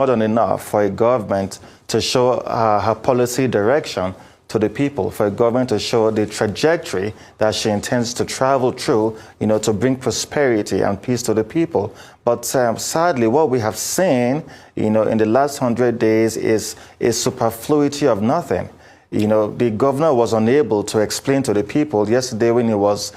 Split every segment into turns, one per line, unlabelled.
more than enough for a government to show her policy direction to the people, for a government to show the trajectory that she intends to travel through, to bring prosperity and peace to the people. But sadly, what we have seen, in the last 100 days is a superfluity of nothing. The governor was unable to explain to the people yesterday when he was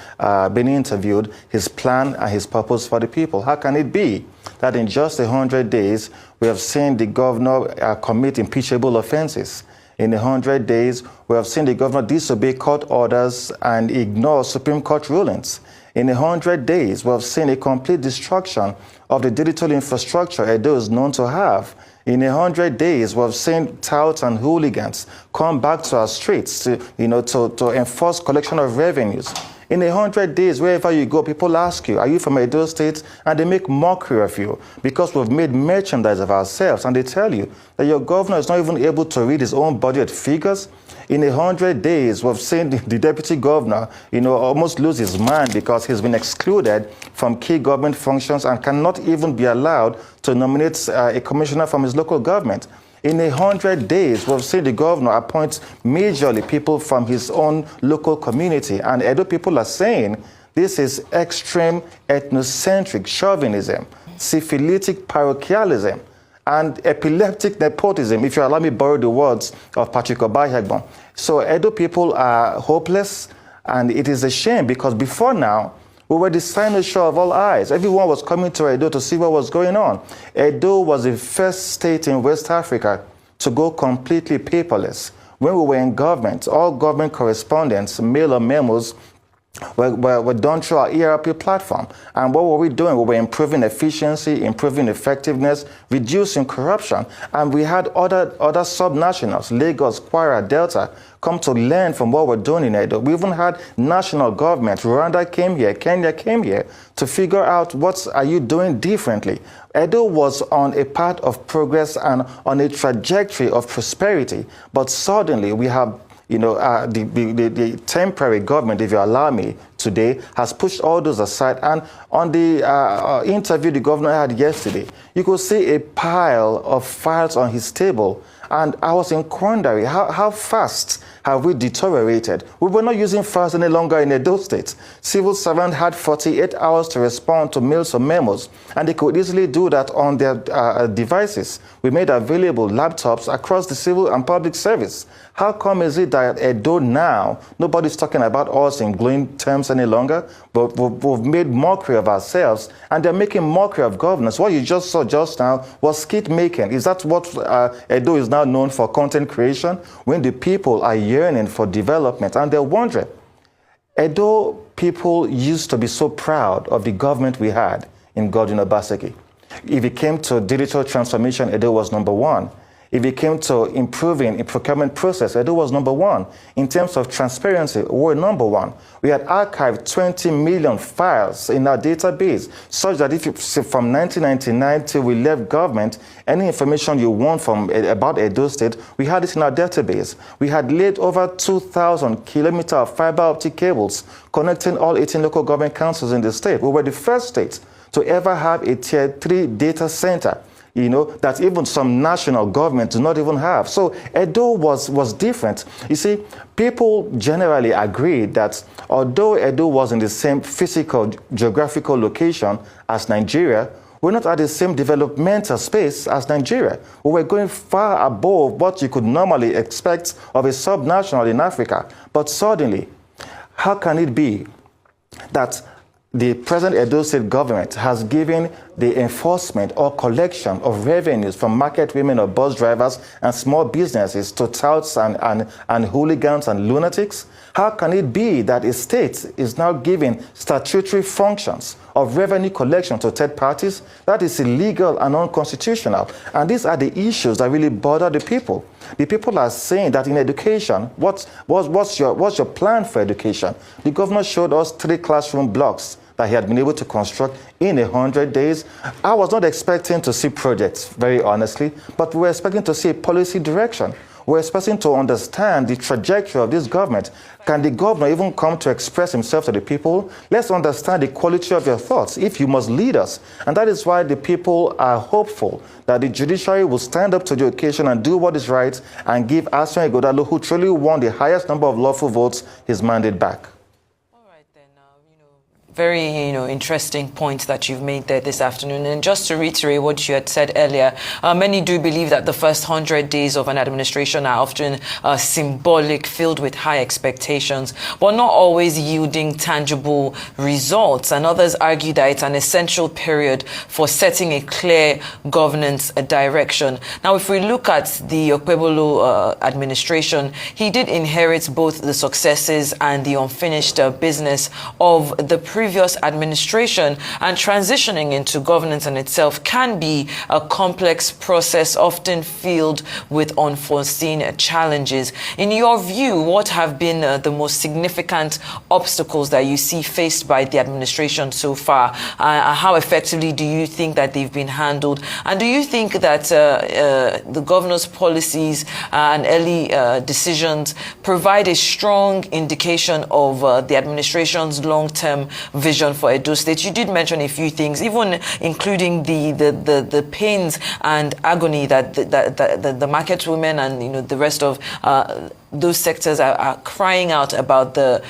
being interviewed his plan and his purpose for the people. How can it be that in just 100 days we have seen the governor commit impeachable offenses? In 100 days, we have seen the governor disobey court orders and ignore Supreme Court rulings. In 100 days, we have seen a complete destruction of the digital infrastructure Edo is known to have. In 100 days, we have seen touts and hooligans come back to our streets to enforce collection of revenues. In 100 days, wherever you go, people ask you, are you from Edo State? And they make mockery of you because we've made merchandise of ourselves. And they tell you that your governor is not even able to read his own budget figures. In 100 days, we've seen the deputy governor, almost lose his mind because he's been excluded from key government functions and cannot even be allowed to nominate a commissioner from his local government. In 100 days, we've seen the governor appoint majorly people from his own local community. And Edo people are saying this is extreme ethnocentric chauvinism, syphilitic parochialism, and epileptic nepotism, if you allow me to borrow the words of Patrick Obahegbon. So Edo people are hopeless, and it is a shame because before now, we were the cynosure of all eyes. Everyone was coming to Edo to see what was going on. Edo was the first state in West Africa to go completely paperless. When we were in government, all government correspondence, mail or memos, were done through our ERP platform. And what were we doing? We were improving efficiency, improving effectiveness, reducing corruption. And we had other subnationals, Lagos, Kwara, Delta, come to learn from what we're doing in Edo. We even had national government. Rwanda came here, Kenya came here to figure out what are you doing differently. Edo was on a path of progress and on a trajectory of prosperity. But suddenly we have the temporary government, if you allow me, today has pushed all those aside. And on the interview the governor had yesterday, you could see a pile of files on his table. And I was in quandary, how fast have we deteriorated? We were not using files any longer in Edo State. Civil servants had 48 hours to respond to mails or memos, and they could easily do that on their devices. We made available laptops across the civil and public service. How come is it that Edo now, nobody's talking about us in glowing terms any longer, but we've made mockery of ourselves, and they're making mockery of governance? What you just saw just now was skit making. Is that what Edo is now known for, content creation? When the people are yearning for development and they're wondering. Edo people used to be so proud of the government we had in Godwin Obaseki. If it came to digital transformation, Edo was #1. If it came to improving a procurement process, Edo was #1. In terms of transparency, we were #1. We had archived 20 million files in our database, such that if you from 1999 till we left government, any information you want about Edo State, we had it in our database. We had laid over 2,000 kilometers of fiber optic cables connecting all 18 local government councils in the state. We were the first state to ever have a Tier 3 data center, that even some national governments do not even have. So Edo was different. You see, people generally agree that although Edo was in the same physical, geographical location as Nigeria, we're not at the same developmental space as Nigeria. We were going far above what you could normally expect of a subnational in Africa. But suddenly, how can it be that the present Edo State government has given the enforcement or collection of revenues from market women or bus drivers and small businesses to touts and hooligans and lunatics? How can it be that a state is now giving statutory functions of revenue collection to third parties? That is illegal and unconstitutional. And these are the issues that really bother the people. The people are saying that in education, what's your plan for education? The governor showed us 3 classroom blocks that he had been able to construct in 100 days. I was not expecting to see projects, very honestly, but we were expecting to see a policy direction. We're expecting to understand the trajectory of this government. Can the governor even come to express himself to the people? Let's understand the quality of your thoughts if you must lead us. And that is why the people are hopeful that the judiciary will stand up to the occasion and do what is right and give Aswan Ighodalo, who truly won the highest number of lawful votes, his mandate back.
Very, interesting point that you've made there this afternoon. And just to reiterate what you had said earlier, many do believe that the first 100 days of an administration are often symbolic, filled with high expectations, but not always yielding tangible results. And others argue that it's an essential period for setting a clear governance direction. Now, if we look at the Okpebholo administration, he did inherit both the successes and the unfinished business of the previous administration, and transitioning into governance in itself can be a complex process, often filled with unforeseen challenges. In your view, what have been the most significant obstacles that you see faced by the administration so far? How effectively do you think that they've been handled? And do you think that the governor's policies and early decisions provide a strong indication of the administration's long-term vision for Edo State? You did mention a few things, even including the pains and agony that the market women and the rest of those sectors are crying out about, the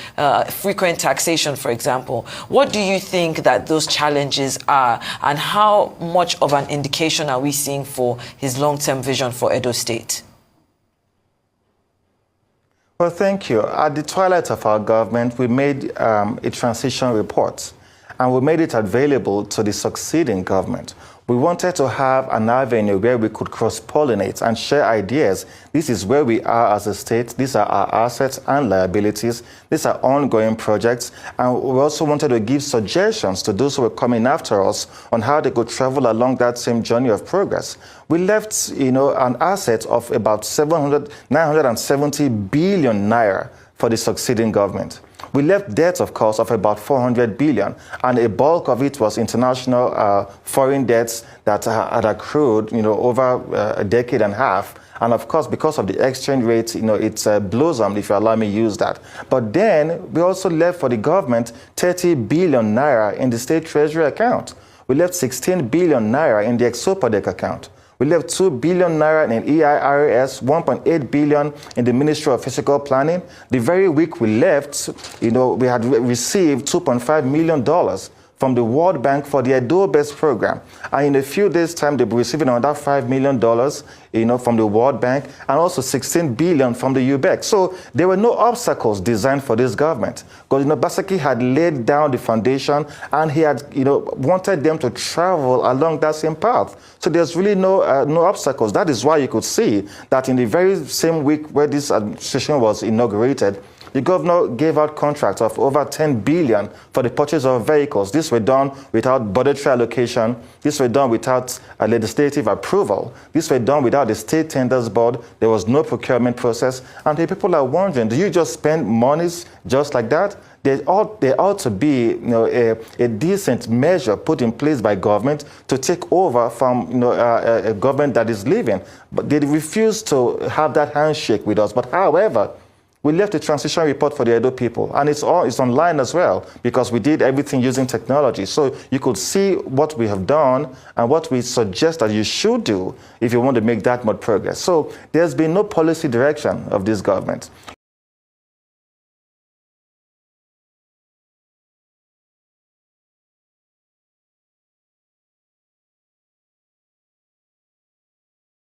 frequent taxation, for example. What do you think that those challenges are, and how much of an indication are we seeing for his long-term vision for Edo State?
Well, thank you. At the twilight of our government, we made a transition report, and we made it available to the succeeding government. We wanted to have an avenue where we could cross-pollinate and share ideas. This is where we are as a state. These are our assets and liabilities. These are ongoing projects. And we also wanted to give suggestions to those who were coming after us on how they could travel along that same journey of progress. We left, an asset of about 970 billion naira for the succeeding government. We left debt, of course, of about 400 billion, and a bulk of it was international foreign debts that had accrued, over a decade and a half. And of course, because of the exchange rate, it's blossomed, if you allow me to use that. But then we also left for the government 30 billion naira in the state treasury account. We left 16 billion naira in the Exopodec account. We left 2 billion naira in EIRS, 1.8 billion in the Ministry of Physical Planning. The very week we left, we had received $2.5 million from the World Bank for the Outburst program. And in a few days' time, they'll be receiving another $5 million, from the World Bank, and also 16 billion from the UBEC. So there were no obstacles designed for this government, because Obaseki had laid down the foundation, and he had, wanted them to travel along that same path. So there's really no obstacles. That is why you could see that in the very same week where this administration was inaugurated, the governor gave out contracts of over 10 billion for the purchase of vehicles. These were done without budgetary allocation. These were done without a legislative approval. These were done without the State Tenders Board. There was no procurement process. And the people are wondering, do you just spend monies just like that? There ought to be a decent measure put in place by government to take over from a government that is leaving. But they refuse to have that handshake with us. But however, we left a transition report for the Edo people, and it's online as well, because we did everything using technology. So you could see what we have done and what we suggest that you should do if you want to make that much progress. So there's been no policy direction of this government.